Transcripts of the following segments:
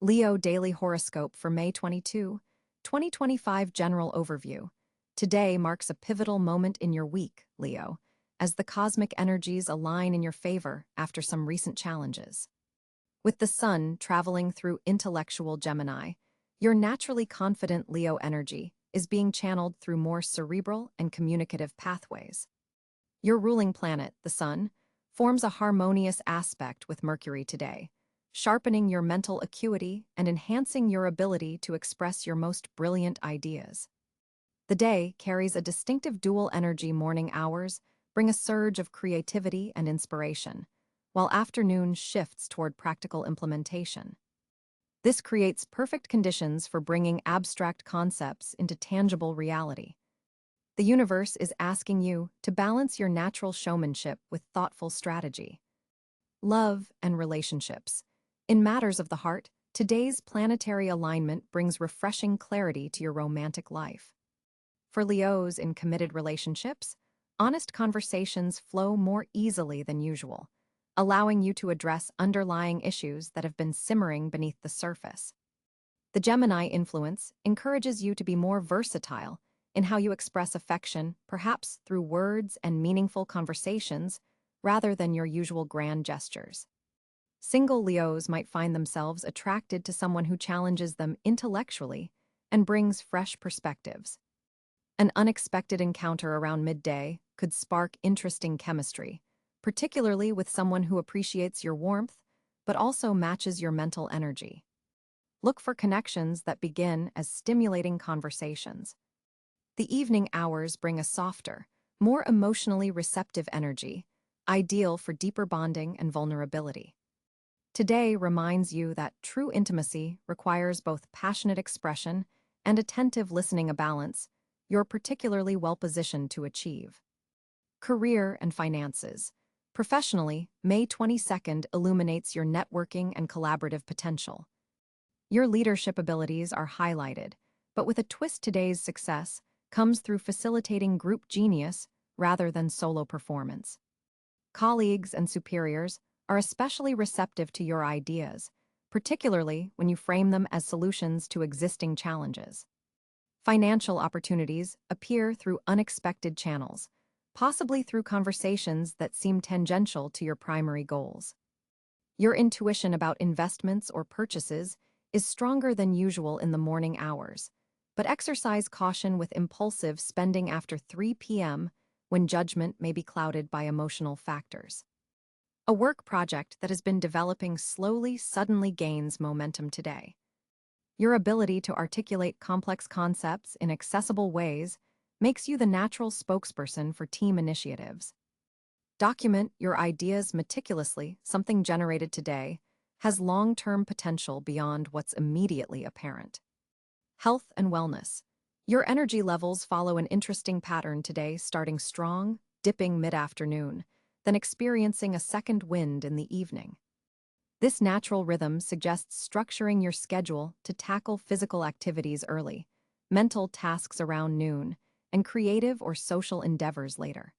Leo Daily Horoscope for May 22, 2025 General Overview. Today marks a pivotal moment in your week, Leo, as the cosmic energies align in your favor after some recent challenges. With the Sun traveling through intellectual Gemini, your naturally confident Leo energy is being channeled through more cerebral and communicative pathways. Your ruling planet, the Sun, forms a harmonious aspect with Mercury today, sharpening your mental acuity and enhancing your ability to express your most brilliant ideas. The day carries a distinctive dual energy. Morning hours bring a surge of creativity and inspiration, while afternoon shifts toward practical implementation. This creates perfect conditions for bringing abstract concepts into tangible reality. The universe is asking you to balance your natural showmanship with thoughtful strategy. Love and relationships. In matters of the heart, today's planetary alignment brings refreshing clarity to your romantic life. For Leos in committed relationships, honest conversations flow more easily than usual, allowing you to address underlying issues that have been simmering beneath the surface. The Gemini influence encourages you to be more versatile in how you express affection, perhaps through words and meaningful conversations, rather than your usual grand gestures. Single Leos might find themselves attracted to someone who challenges them intellectually and brings fresh perspectives. An unexpected encounter around midday could spark interesting chemistry, particularly with someone who appreciates your warmth but also matches your mental energy. Look for connections that begin as stimulating conversations. The evening hours bring a softer, more emotionally receptive energy, ideal for deeper bonding and vulnerability. Today reminds you that true intimacy requires both passionate expression and attentive listening. A balance you're particularly well-positioned to achieve. Career and finances. Professionally, May 22nd illuminates your networking and collaborative potential. Your leadership abilities are highlighted, but with a twist. Today's success comes through facilitating group genius rather than solo performance. Colleagues and superiors are especially receptive to your ideas, particularly when you frame them as solutions to existing challenges. Financial opportunities appear through unexpected channels, possibly through conversations that seem tangential to your primary goals. Your intuition about investments or purchases is stronger than usual in the morning hours, but exercise caution with impulsive spending after 3 p.m. when judgment may be clouded by emotional factors. A work project that has been developing slowly suddenly gains momentum today. Your ability to articulate complex concepts in accessible ways makes you the natural spokesperson for team initiatives. Document your ideas meticulously. Something generated today has long-term potential beyond what's immediately apparent. Health and wellness. Your energy levels follow an interesting pattern today, starting strong, dipping mid-afternoon, then experiencing a second wind in the evening. This natural rhythm suggests structuring your schedule to tackle physical activities early, mental tasks around noon, and creative or social endeavors later.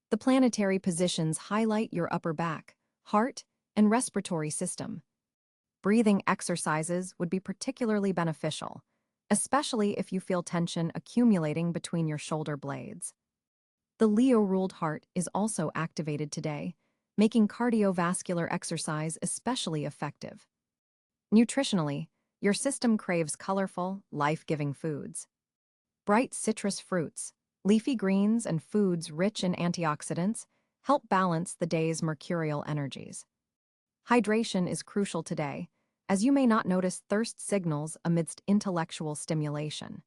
The planetary positions highlight your upper back, heart, and respiratory system. Breathing exercises would be particularly beneficial, especially if you feel tension accumulating between your shoulder blades. The Leo-ruled heart is also activated today, making cardiovascular exercise especially effective. Nutritionally, your system craves colorful, life-giving foods. Bright citrus fruits, leafy greens, and foods rich in antioxidants help balance the day's mercurial energies. Hydration is crucial today, as you may not notice thirst signals amidst intellectual stimulation.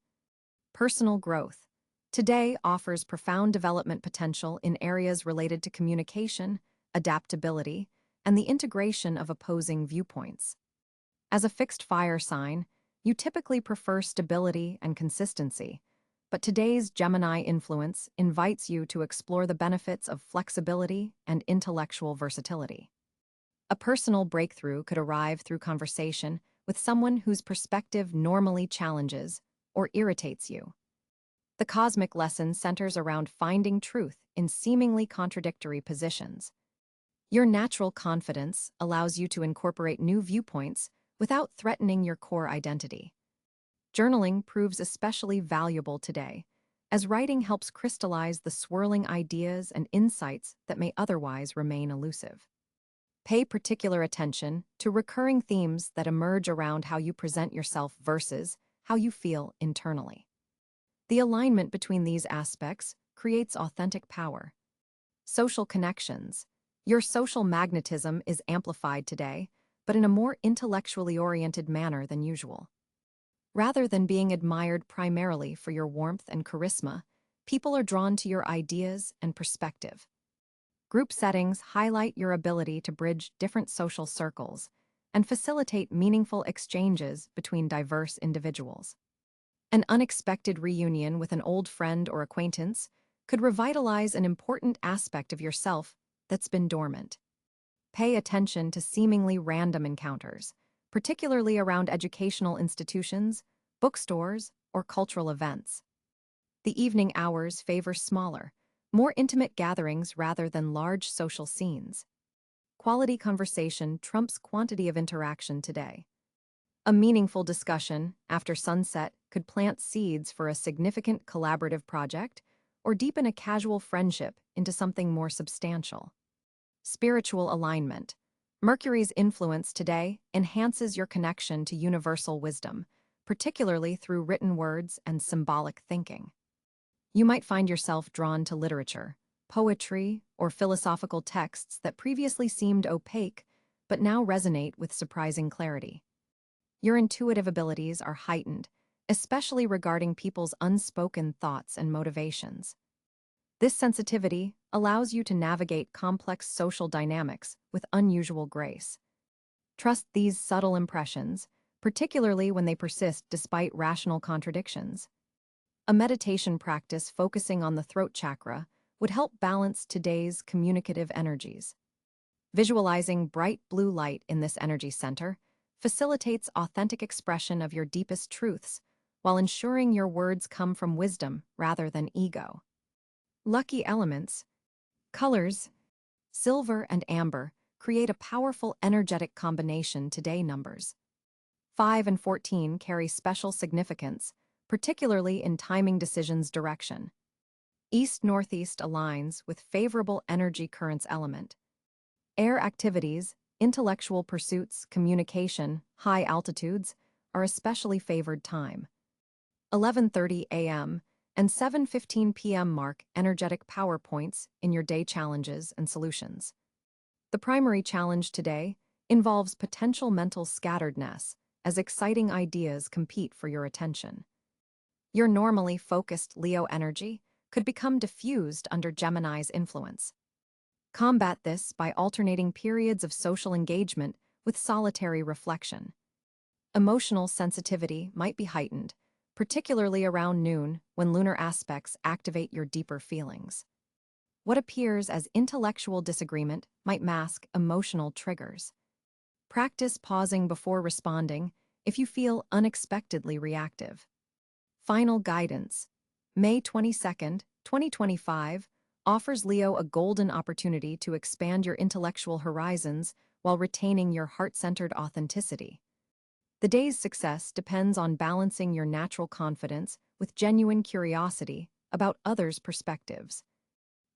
Personal growth. Today offers profound development potential in areas related to communication, adaptability, and the integration of opposing viewpoints. As a fixed fire sign, you typically prefer stability and consistency, but today's Gemini influence invites you to explore the benefits of flexibility and intellectual versatility. A personal breakthrough could arrive through conversation with someone whose perspective normally challenges or irritates you. The cosmic lesson centers around finding truth in seemingly contradictory positions. Your natural confidence allows you to incorporate new viewpoints without threatening your core identity. Journaling proves especially valuable today, as writing helps crystallize the swirling ideas and insights that may otherwise remain elusive. Pay particular attention to recurring themes that emerge around how you present yourself versus how you feel internally. The alignment between these aspects creates authentic power. Social connections. Your social magnetism is amplified today, but in a more intellectually oriented manner than usual. Rather than being admired primarily for your warmth and charisma, people are drawn to your ideas and perspective. Group settings highlight your ability to bridge different social circles and facilitate meaningful exchanges between diverse individuals. An unexpected reunion with an old friend or acquaintance could revitalize an important aspect of yourself that's been dormant. Pay attention to seemingly random encounters, particularly around educational institutions, bookstores, or cultural events. The evening hours favor smaller, more intimate gatherings rather than large social scenes. Quality conversation trumps quantity of interaction today. A meaningful discussion after sunset could plant seeds for a significant collaborative project or deepen a casual friendship into something more substantial. Spiritual alignment. Mercury's influence today enhances your connection to universal wisdom, particularly through written words and symbolic thinking. You might find yourself drawn to literature, poetry, or philosophical texts that previously seemed opaque but now resonate with surprising clarity. Your intuitive abilities are heightened, especially regarding people's unspoken thoughts and motivations. This sensitivity allows you to navigate complex social dynamics with unusual grace. Trust these subtle impressions, particularly when they persist despite rational contradictions. A meditation practice focusing on the throat chakra would help balance today's communicative energies. Visualizing bright blue light in this energy center facilitates authentic expression of your deepest truths while ensuring your words come from wisdom rather than ego. Lucky elements. Colors. Silver and amber create a powerful energetic combination today. Numbers 5 and 14 carry special significance, particularly in timing decisions direction. East-northeast aligns with favorable energy currents element. Air activities, intellectual pursuits, communication, high altitudes are especially favored time. 11:30 a.m. and 7:15 p.m. mark energetic power points in your day challenges and solutions. The primary challenge today involves potential mental scatteredness as exciting ideas compete for your attention. Your normally focused Leo energy could become diffused under Gemini's influence. Combat this by alternating periods of social engagement with solitary reflection. Emotional sensitivity might be heightened, particularly around noon when lunar aspects activate your deeper feelings. What appears as intellectual disagreement might mask emotional triggers. Practice pausing before responding if you feel unexpectedly reactive. Final guidance. May 22nd, 2025, offers Leo a golden opportunity to expand your intellectual horizons while retaining your heart-centered authenticity. The day's success depends on balancing your natural confidence with genuine curiosity about others' perspectives.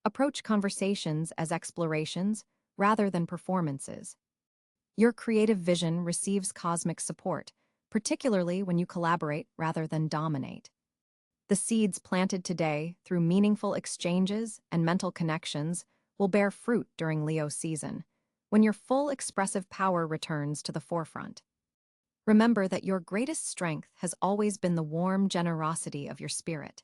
Approach conversations as explorations rather than performances. Your creative vision receives cosmic support, particularly when you collaborate rather than dominate. The seeds planted today through meaningful exchanges and mental connections will bear fruit during Leo season, when your full expressive power returns to the forefront. Remember that your greatest strength has always been the warm generosity of your spirit.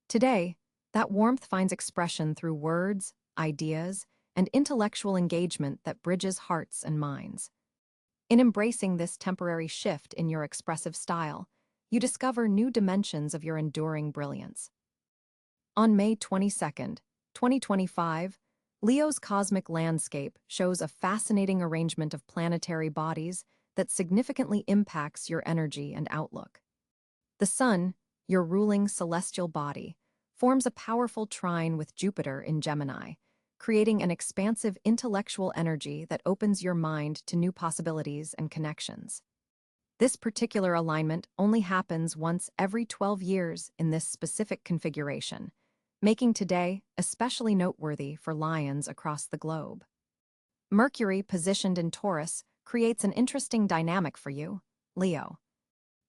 Today, that warmth finds expression through words, ideas, and intellectual engagement that bridges hearts and minds. In embracing this temporary shift in your expressive style, you discover new dimensions of your enduring brilliance. On May 22nd, 2025, Leo's cosmic landscape shows a fascinating arrangement of planetary bodies that significantly impacts your energy and outlook. The Sun, your ruling celestial body, forms a powerful trine with Jupiter in Gemini, creating an expansive intellectual energy that opens your mind to new possibilities and connections. This particular alignment only happens once every 12 years in this specific configuration, making today especially noteworthy for lions across the globe. Mercury, positioned in Taurus, creates an interesting dynamic for you, Leo.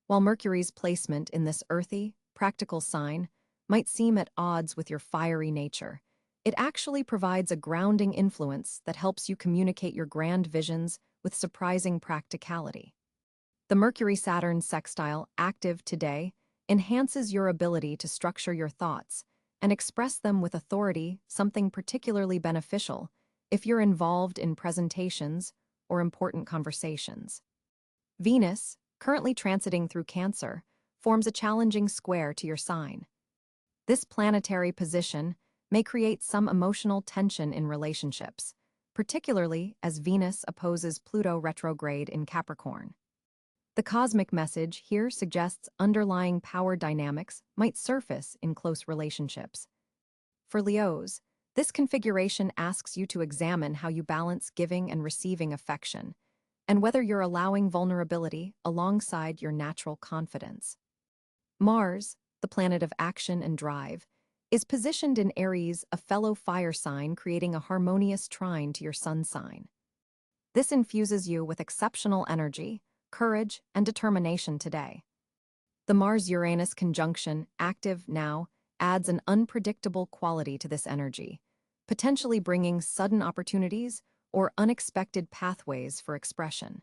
While Mercury's placement in this earthy, practical sign might seem at odds with your fiery nature, it actually provides a grounding influence that helps you communicate your grand visions with surprising practicality. The Mercury-Saturn sextile, active today, enhances your ability to structure your thoughts and express them with authority, something particularly beneficial if you're involved in presentations or important conversations. Venus, currently transiting through Cáncer, forms a challenging square to your sign. This planetary position may create some emotional tension in relationships, particularly as Venus opposes Pluto retrograde in Capricorn. The cosmic message here suggests underlying power dynamics might surface in close relationships. For Leos, this configuration asks you to examine how you balance giving and receiving affection, and whether you're allowing vulnerability alongside your natural confidence. Mars, the planet of action and drive, is positioned in Aries, a fellow fire sign, creating a harmonious trine to your sun sign. This infuses you with exceptional energy, courage, and determination today. The Mars-Uranus conjunction, active now, adds an unpredictable quality to this energy, potentially bringing sudden opportunities or unexpected pathways for expression.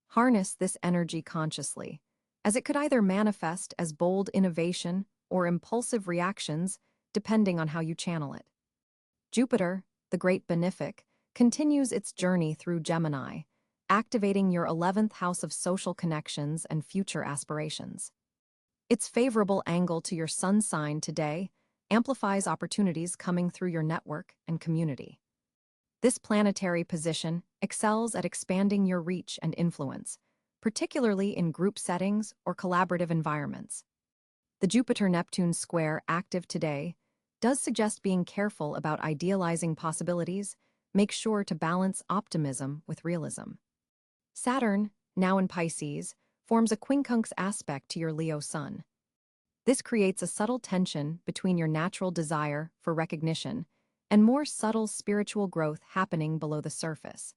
Harness this energy consciously, as it could either manifest as bold innovation or impulsive reactions, depending on how you channel it. Jupiter, the great benefic, continues its journey through Gemini, activating your 11th house of social connections and future aspirations. Its favorable angle to your sun sign today amplifies opportunities coming through your network and community. This planetary position excels at expanding your reach and influence, particularly in group settings or collaborative environments. The Jupiter-Neptune square, active today, does suggest being careful about idealizing possibilities. Make sure to balance optimism with realism. Saturn, now in Pisces, forms a quincunx aspect to your Leo sun. This creates a subtle tension between your natural desire for recognition and more subtle spiritual growth happening below the surface.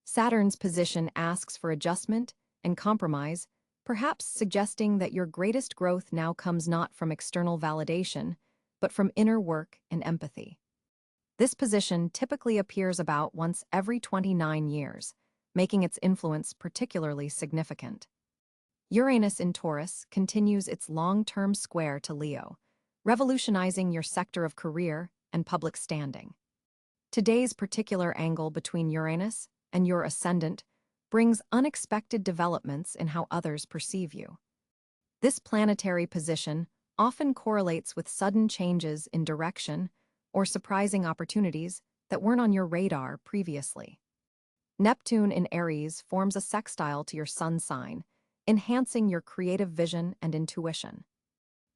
Saturn's position asks for adjustment and compromise, perhaps suggesting that your greatest growth now comes not from external validation, but from inner work and empathy. This position typically appears about once every 29 years, making its influence particularly significant. Uranus in Taurus continues its long-term square to Leo, revolutionizing your sector of career and public standing. Today's particular angle between Uranus and your ascendant brings unexpected developments in how others perceive you. This planetary position often correlates with sudden changes in direction or surprising opportunities that weren't on your radar previously. Neptune in Aries forms a sextile to your sun sign, enhancing your creative vision and intuition.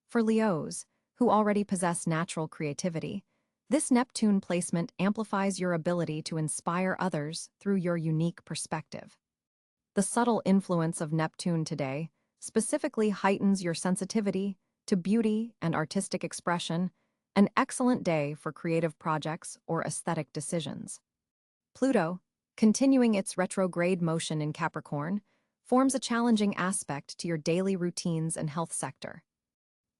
For Leos, who already possess natural creativity, this Neptune placement amplifies your ability to inspire others through your unique perspective. The subtle influence of Neptune today specifically heightens your sensitivity to beauty and artistic expression, an excellent day for creative projects or aesthetic decisions. Pluto, continuing its retrograde motion in Capricorn, forms a challenging aspect to your daily routines and health sector.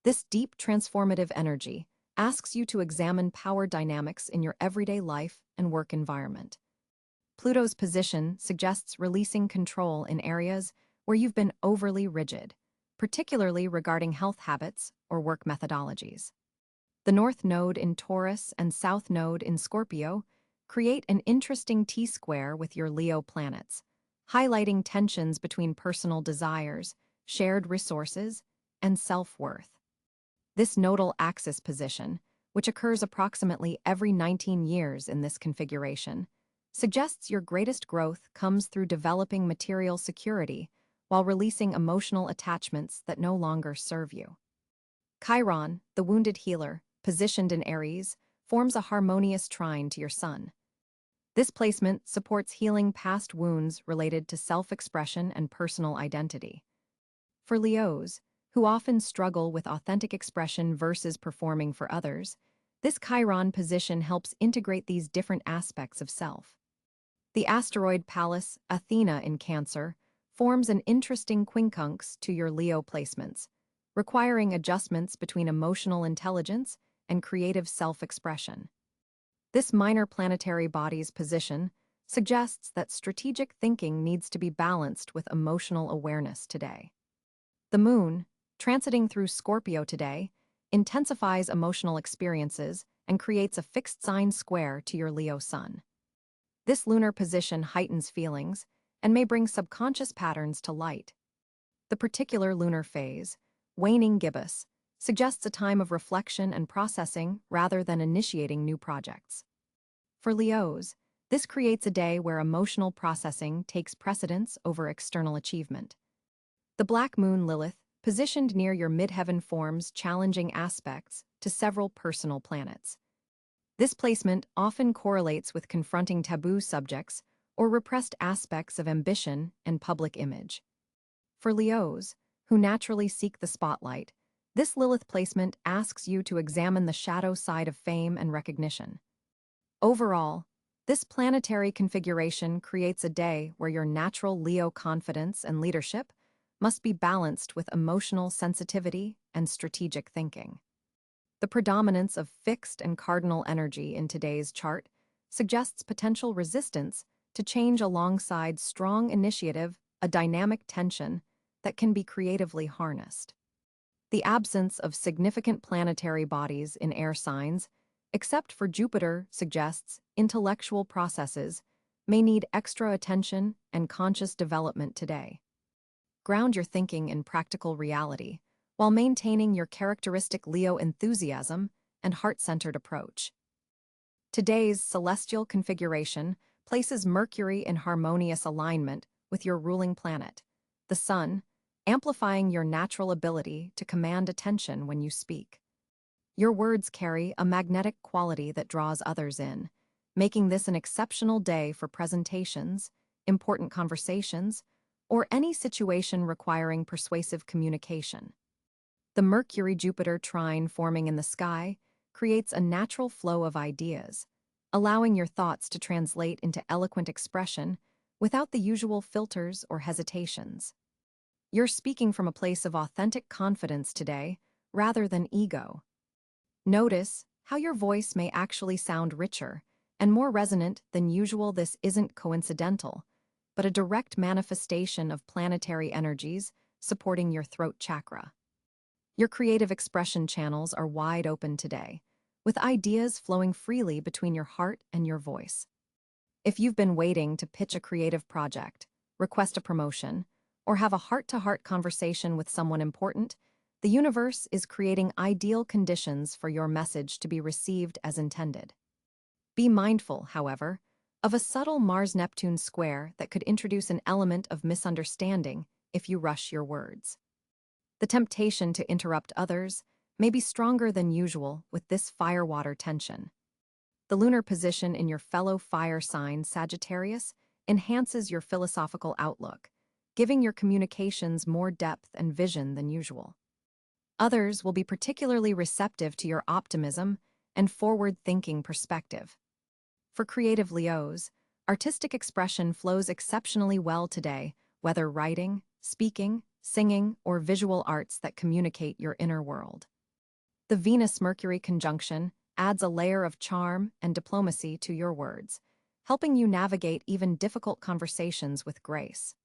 This deep transformative energy asks you to examine power dynamics in your everyday life and work environment. Pluto's position suggests releasing control in areas where you've been overly rigid, particularly regarding health habits or work methodologies. The North Node in Taurus and South Node in Scorpio create an interesting T-square with your Leo planets, highlighting tensions between personal desires, shared resources, and self-worth. This nodal axis position, which occurs approximately every 19 years in this configuration, suggests your greatest growth comes through developing material security while releasing emotional attachments that no longer serve you. Chiron, the wounded healer, positioned in Aries, forms a harmonious trine to your sun. This placement supports healing past wounds related to self-expression and personal identity. For Leos, who often struggle with authentic expression versus performing for others, this Chiron position helps integrate these different aspects of self. The asteroid Pallas Athena in Cáncer forms an interesting quincunx to your Leo placements, requiring adjustments between emotional intelligence and creative self-expression. This minor planetary body's position suggests that strategic thinking needs to be balanced with emotional awareness today. The moon, transiting through Scorpio today, intensifies emotional experiences and creates a fixed sign square to your Leo sun. This lunar position heightens feelings and may bring subconscious patterns to light. The particular lunar phase, waning gibbous, suggests a time of reflection and processing rather than initiating new projects. For Leos, this creates a day where emotional processing takes precedence over external achievement. The black moon Lilith, positioned near your midheaven, forms challenging aspects to several personal planets. This placement often correlates with confronting taboo subjects or repressed aspects of ambition and public image. For Leos, who naturally seek the spotlight, this Lilith placement asks you to examine the shadow side of fame and recognition. Overall, this planetary configuration creates a day where your natural Leo confidence and leadership must be balanced with emotional sensitivity and strategic thinking. The predominance of fixed and cardinal energy in today's chart suggests potential resistance to change alongside strong initiative, a dynamic tension that can be creatively harnessed. The absence of significant planetary bodies in air signs, except for Jupiter, suggests intellectual processes may need extra attention and conscious development today. Ground your thinking in practical reality while maintaining your characteristic Leo enthusiasm and heart-centered approach. Today's celestial configuration places Mercury in harmonious alignment with your ruling planet, the Sun, amplifying your natural ability to command attention when you speak. Your words carry a magnetic quality that draws others in, making this an exceptional day for presentations, important conversations, or any situation requiring persuasive communication. The Mercury-Jupiter trine forming in the sky creates a natural flow of ideas, allowing your thoughts to translate into eloquent expression without the usual filters or hesitations. You're speaking from a place of authentic confidence today, rather than ego. Notice how your voice may actually sound richer and more resonant than usual. This isn't coincidental, but a direct manifestation of planetary energies supporting your throat chakra. Your creative expression channels are wide open today, with ideas flowing freely between your heart and your voice. If you've been waiting to pitch a creative project, request a promotion, or have a heart-to-heart conversation with someone important, the universe is creating ideal conditions for your message to be received as intended. Be mindful, however, of a subtle Mars-Neptune square that could introduce an element of misunderstanding if you rush your words. The temptation to interrupt others may be stronger than usual with this fire-water tension. The lunar position in your fellow fire sign, Sagittarius, enhances your philosophical outlook, giving your communications more depth and vision than usual. Others will be particularly receptive to your optimism and forward-thinking perspective. For creative Leos, artistic expression flows exceptionally well today, whether writing, speaking, singing, or visual arts that communicate your inner world. The Venus-Mercury conjunction adds a layer of charm and diplomacy to your words, helping you navigate even difficult conversations with grace.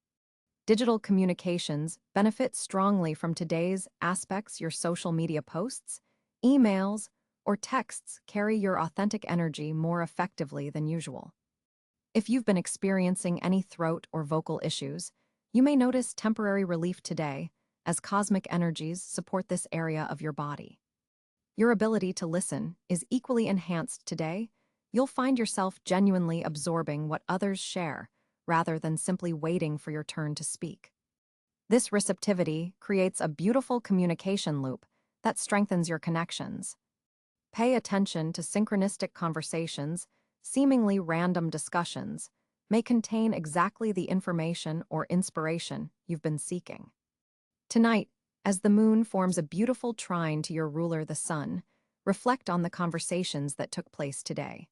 Digital communications benefit strongly from today's aspects. Your social media posts, emails, or texts carry your authentic energy more effectively than usual. If you've been experiencing any throat or vocal issues, you may notice temporary relief today as cosmic energies support this area of your body. Your ability to listen is equally enhanced today. You'll find yourself genuinely absorbing what others share rather than simply waiting for your turn to speak. This receptivity creates a beautiful communication loop that strengthens your connections. Pay attention to synchronistic conversations, seemingly random discussions may contain exactly the information or inspiration you've been seeking. Tonight, as the moon forms a beautiful trine to your ruler, the sun, reflect on the conversations that took place today.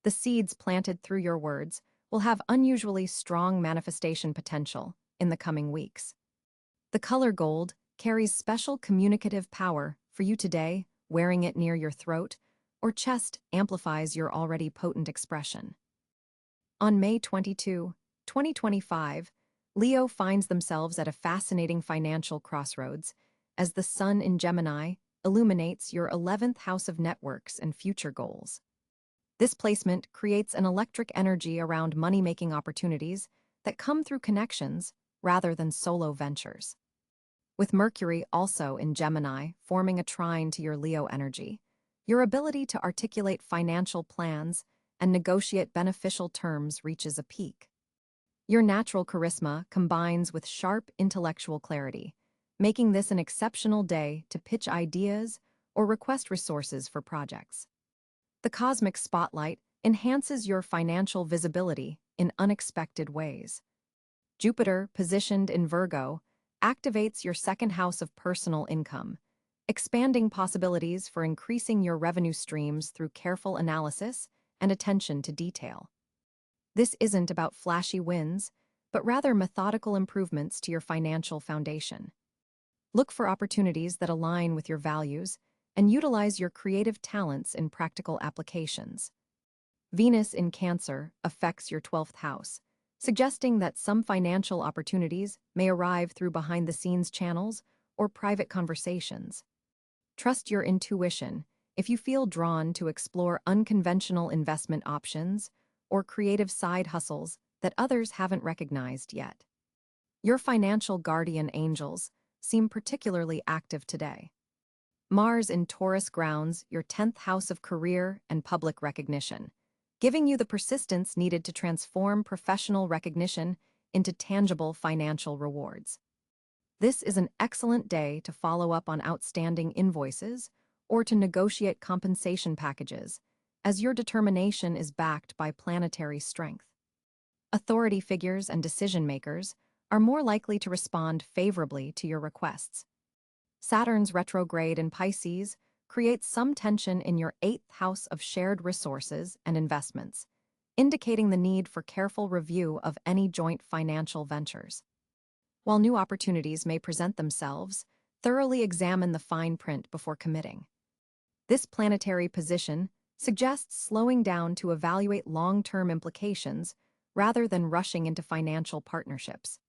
The seeds planted through your words will have unusually strong manifestation potential in the coming weeks. The color gold carries special communicative power for you today. Wearing it near your throat or chest amplifies your already potent expression. On May 22, 2025, Leo finds themselves at a fascinating financial crossroads as the sun in Gemini illuminates your 11th house of networks and future goals. This placement creates an electric energy around money-making opportunities that come through connections rather than solo ventures. With Mercury also in Gemini forming a trine to your Leo energy, your ability to articulate financial plans and negotiate beneficial terms reaches a peak. Your natural charisma combines with sharp intellectual clarity, making this an exceptional day to pitch ideas or request resources for projects. The cosmic spotlight enhances your financial visibility in unexpected ways. Jupiter, positioned in Virgo, activates your second house of personal income, expanding possibilities for increasing your revenue streams through careful analysis and attention to detail. This isn't about flashy wins, but rather methodical improvements to your financial foundation. Look for opportunities that align with your values and utilize your creative talents in practical applications. Venus in Cáncer affects your 12th house, suggesting that some financial opportunities may arrive through behind-the-scenes channels or private conversations. Trust your intuition if you feel drawn to explore unconventional investment options or creative side hustles that others haven't recognized yet. Your financial guardian angels seem particularly active today. Mars in Taurus grounds your 10th house of career and public recognition, giving you the persistence needed to transform professional recognition into tangible financial rewards. This is an excellent day to follow up on outstanding invoices or to negotiate compensation packages, as your determination is backed by planetary strength. Authority figures and decision-makers are more likely to respond favorably to your requests. Saturn's retrograde in Pisces creates some tension in your 8th house of shared resources and investments, indicating the need for careful review of any joint financial ventures. While new opportunities may present themselves, thoroughly examine the fine print before committing. This planetary position suggests slowing down to evaluate long-term implications rather than rushing into financial partnerships.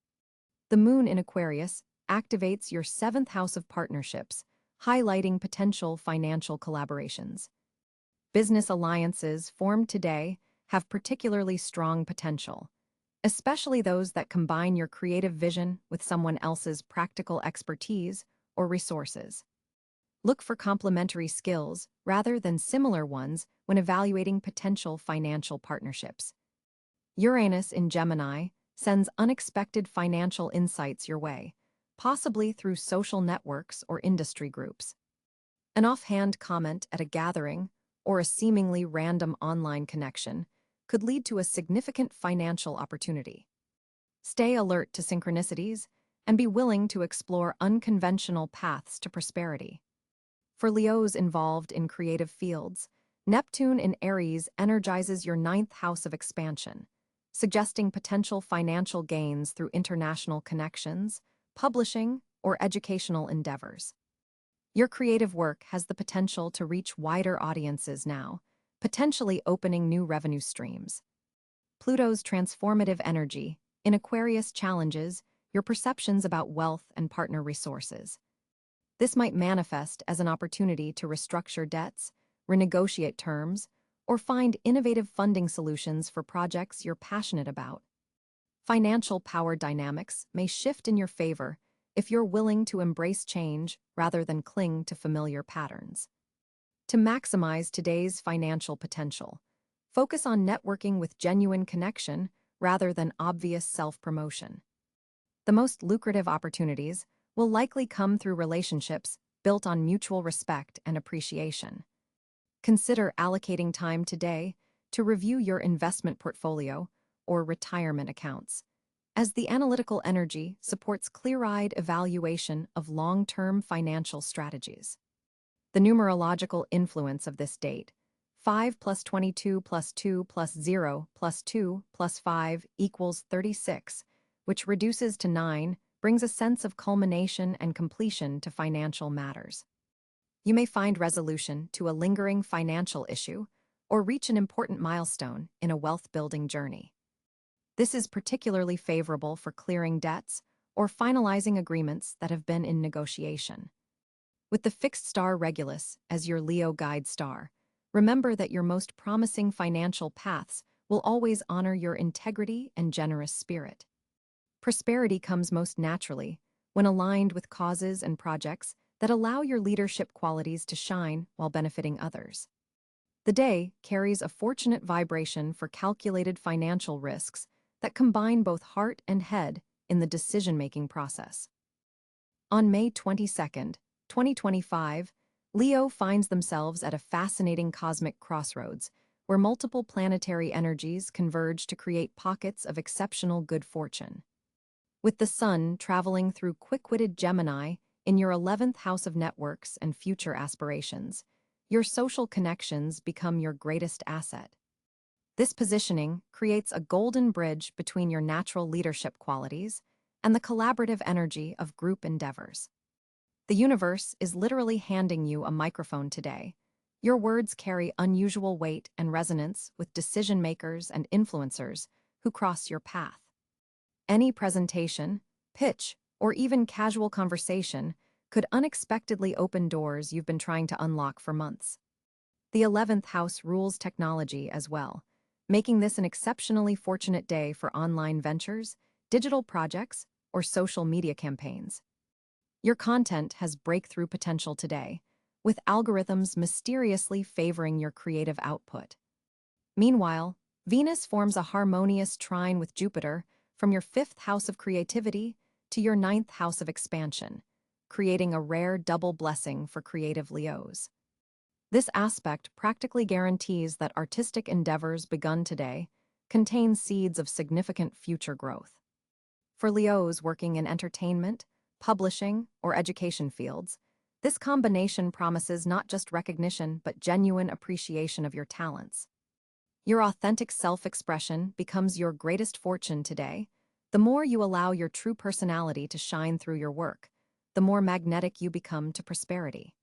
The moon in Aquarius activates your 7th house of partnerships, highlighting potential financial collaborations. Business alliances formed today have particularly strong potential, especially those that combine your creative vision with someone else's practical expertise or resources. Look for complementary skills rather than similar ones when evaluating potential financial partnerships. Uranus in Gemini sends unexpected financial insights your way, possibly through social networks or industry groups. An offhand comment at a gathering or a seemingly random online connection could lead to a significant financial opportunity. Stay alert to synchronicities and be willing to explore unconventional paths to prosperity. For Leos involved in creative fields, Neptune in Aries energizes your 9th house of expansion, suggesting potential financial gains through international connections, publishing, or educational endeavors. Your creative work has the potential to reach wider audiences now, potentially opening new revenue streams. Pluto's transformative energy in Aquarius challenges your perceptions about wealth and partner resources. This might manifest as an opportunity to restructure debts, renegotiate terms, or find innovative funding solutions for projects you're passionate about. Financial power dynamics may shift in your favor if you're willing to embrace change rather than cling to familiar patterns. To maximize today's financial potential, focus on networking with genuine connection rather than obvious self-promotion. The most lucrative opportunities will likely come through relationships built on mutual respect and appreciation. Consider allocating time today to review your investment portfolio or retirement accounts, as the analytical energy supports clear-eyed evaluation of long-term financial strategies. The numerological influence of this date, 5 plus 22 plus 2 plus 0 plus 2 plus 5 equals 36, which reduces to 9, brings a sense of culmination and completion to financial matters. You may find resolution to a lingering financial issue or reach an important milestone in a wealth-building journey. This is particularly favorable for clearing debts or finalizing agreements that have been in negotiation. With the fixed star Regulus as your Leo guide star, remember that your most promising financial paths will always honor your integrity and generous spirit. Prosperity comes most naturally when aligned with causes and projects that allow your leadership qualities to shine while benefiting others. The day carries a fortunate vibration for calculated financial risks that combine both heart and head in the decision-making process. On May 22nd, 2025, Leo finds themselves at a fascinating cosmic crossroads where multiple planetary energies converge to create pockets of exceptional good fortune. With the Sun traveling through quick-witted Gemini in your 11th house of networks and future aspirations, your social connections become your greatest asset. This positioning creates a golden bridge between your natural leadership qualities and the collaborative energy of group endeavors. The universe is literally handing you a microphone today. Your words carry unusual weight and resonance with decision-makers and influencers who cross your path. Any presentation, pitch, or even casual conversation could unexpectedly open doors you've been trying to unlock for months. The 11th house rules technology as well, making this an exceptionally fortunate day for online ventures, digital projects, or social media campaigns. Your content has breakthrough potential today, with algorithms mysteriously favoring your creative output. Meanwhile, Venus forms a harmonious trine with Jupiter from your 5th house of creativity to your 9th house of expansion, creating a rare double blessing for creative Leos. This aspect practically guarantees that artistic endeavors begun today contain seeds of significant future growth. For Leos working in entertainment, publishing, or education fields, this combination promises not just recognition but genuine appreciation of your talents. Your authentic self-expression becomes your greatest fortune today. The more you allow your true personality to shine through your work, the more magnetic you become to prosperity.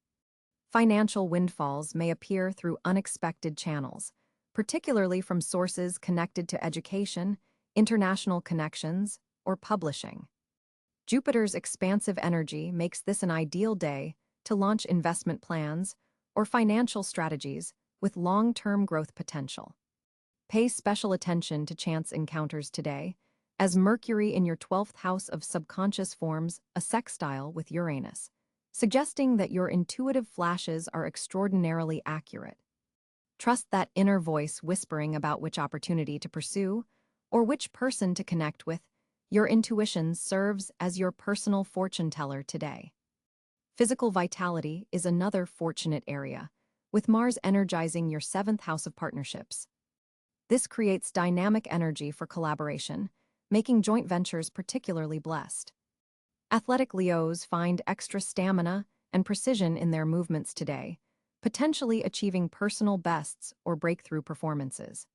Financial windfalls may appear through unexpected channels, particularly from sources connected to education, international connections, or publishing. Jupiter's expansive energy makes this an ideal day to launch investment plans or financial strategies with long-term growth potential. Pay special attention to chance encounters today, as Mercury in your 12th house of subconscious forms a sextile with Uranus, suggesting that your intuitive flashes are extraordinarily accurate. Trust that inner voice whispering about which opportunity to pursue or which person to connect with. Your intuition serves as your personal fortune teller today. Physical vitality is another fortunate area, with Mars energizing your 7th house of partnerships. This creates dynamic energy for collaboration, making joint ventures particularly blessed. Athletic Leos find extra stamina and precision in their movements today, potentially achieving personal bests or breakthrough performances.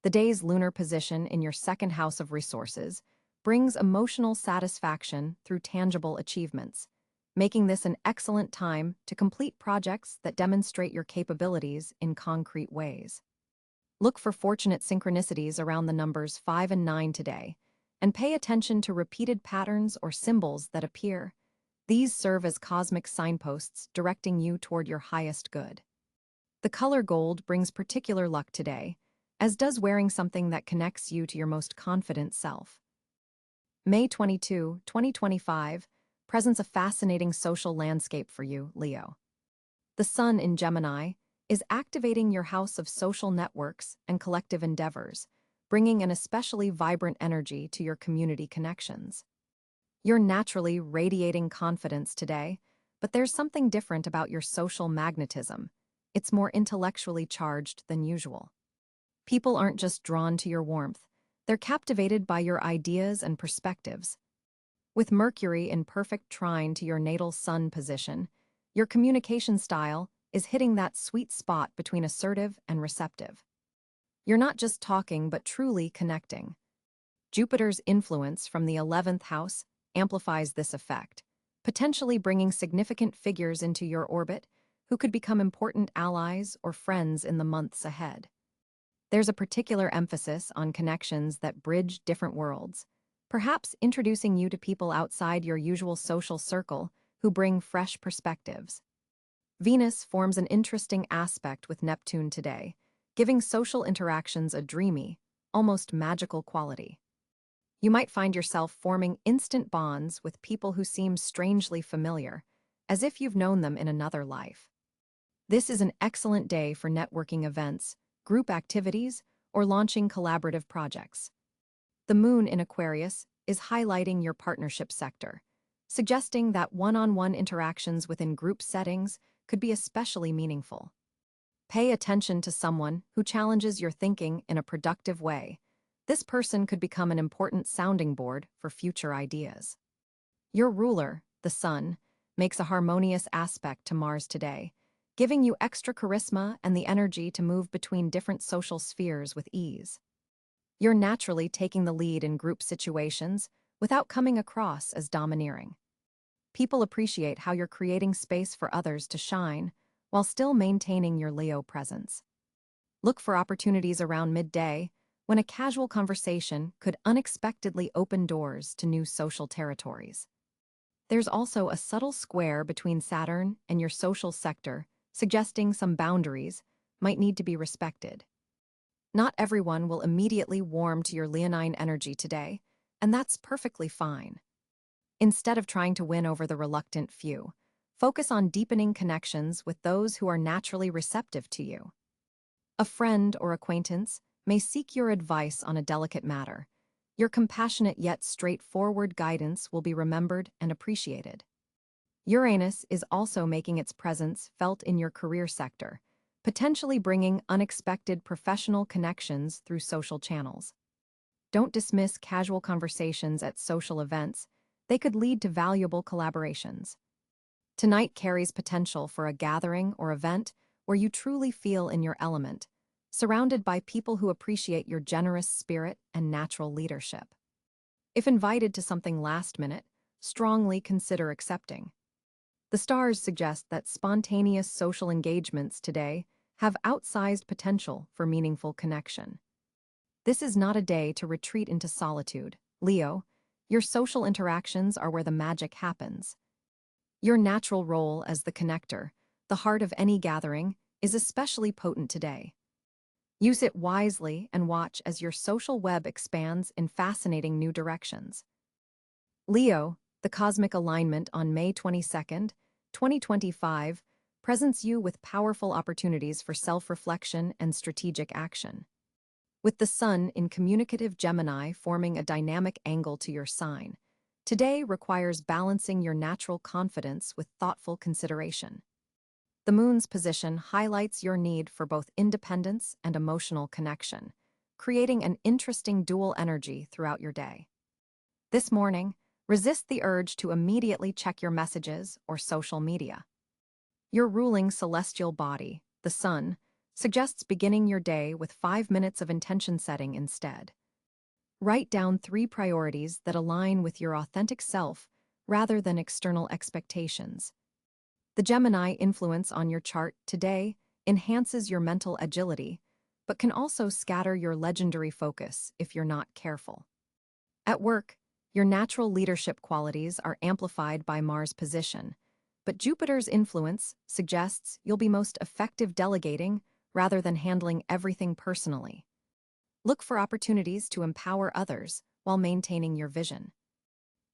The day's lunar position in your 2nd house of resources brings emotional satisfaction through tangible achievements, making this an excellent time to complete projects that demonstrate your capabilities in concrete ways. Look for fortunate synchronicities around the numbers 5 and 9 today, and pay attention to repeated patterns or symbols that appear. These serve as cosmic signposts directing you toward your highest good. The color gold brings particular luck today, as does wearing something that connects you to your most confident self. May 22, 2025, presents a fascinating social landscape for you, Leo. The Sun in Gemini is activating your house of social networks and collective endeavors, bringing an especially vibrant energy to your community connections. You're naturally radiating confidence today, but there's something different about your social magnetism. It's more intellectually charged than usual. People aren't just drawn to your warmth, they're captivated by your ideas and perspectives. With Mercury in perfect trine to your natal sun position, your communication style is hitting that sweet spot between assertive and receptive. You're not just talking, but truly connecting. Jupiter's influence from the 11th house amplifies this effect, potentially bringing significant figures into your orbit who could become important allies or friends in the months ahead. There's a particular emphasis on connections that bridge different worlds, perhaps introducing you to people outside your usual social circle who bring fresh perspectives. Venus forms an interesting aspect with Neptune today, giving social interactions a dreamy, almost magical quality. You might find yourself forming instant bonds with people who seem strangely familiar, as if you've known them in another life. This is an excellent day for networking events, group activities, or launching collaborative projects. The moon in Aquarius is highlighting your partnership sector, suggesting that one-on-one interactions within group settings could be especially meaningful. Pay attention to someone who challenges your thinking in a productive way. This person could become an important sounding board for future ideas. Your ruler, the sun, makes a harmonious aspect to Mars today, giving you extra charisma and the energy to move between different social spheres with ease. You're naturally taking the lead in group situations without coming across as domineering. People appreciate how you're creating space for others to shine while still maintaining your Leo presence. Look for opportunities around midday when a casual conversation could unexpectedly open doors to new social territories. There's also a subtle square between Saturn and your social sector, suggesting some boundaries might need to be respected. Not everyone will immediately warm to your leonine energy today, and that's perfectly fine. Instead of trying to win over the reluctant few, focus on deepening connections with those who are naturally receptive to you. A friend or acquaintance may seek your advice on a delicate matter. Your compassionate yet straightforward guidance will be remembered and appreciated. Uranus is also making its presence felt in your career sector, potentially bringing unexpected professional connections through social channels. Don't dismiss casual conversations at social events. They could lead to valuable collaborations. Tonight carries potential for a gathering or event where you truly feel in your element, surrounded by people who appreciate your generous spirit and natural leadership. If invited to something last minute, strongly consider accepting. The stars suggest that spontaneous social engagements today have outsized potential for meaningful connection. This is not a day to retreat into solitude, Leo. Your social interactions are where the magic happens. Your natural role as the connector, the heart of any gathering, is especially potent today. Use it wisely and watch as your social web expands in fascinating new directions. Leo, the cosmic alignment on May 22nd, 2025, presents you with powerful opportunities for self-reflection and strategic action. With the sun in communicative Gemini forming a dynamic angle to your sign, today requires balancing your natural confidence with thoughtful consideration. The moon's position highlights your need for both independence and emotional connection, creating an interesting dual energy throughout your day. This morning, resist the urge to immediately check your messages or social media. Your ruling celestial body, the sun, suggests beginning your day with 5 minutes of intention setting instead. Write down 3 priorities that align with your authentic self rather than external expectations. The Gemini influence on your chart today enhances your mental agility, but can also scatter your legendary focus if you're not careful. At work, your natural leadership qualities are amplified by Mars' position, but Jupiter's influence suggests you'll be most effective delegating rather than handling everything personally. Look for opportunities to empower others while maintaining your vision.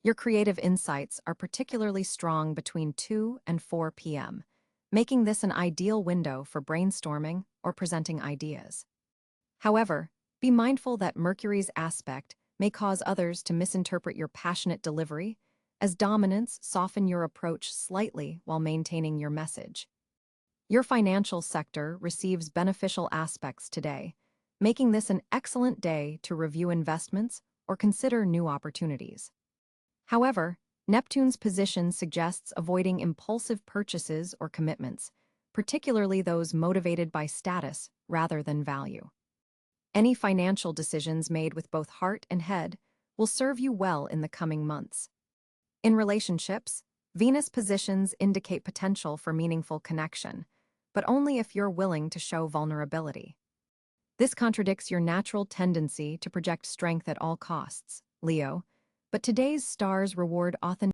Your creative insights are particularly strong between 2 and 4 p.m., making this an ideal window for brainstorming or presenting ideas. However, be mindful that Mercury's aspect may cause others to misinterpret your passionate delivery, as dominance soften your approach slightly while maintaining your message. Your financial sector receives beneficial aspects today, making this an excellent day to review investments or consider new opportunities. However, Neptune's position suggests avoiding impulsive purchases or commitments, particularly those motivated by status rather than value. Any financial decisions made with both heart and head will serve you well in the coming months. In relationships, Venus positions indicate potential for meaningful connection, but only if you're willing to show vulnerability. This contradicts your natural tendency to project strength at all costs, Leo, but today's stars reward authenticity.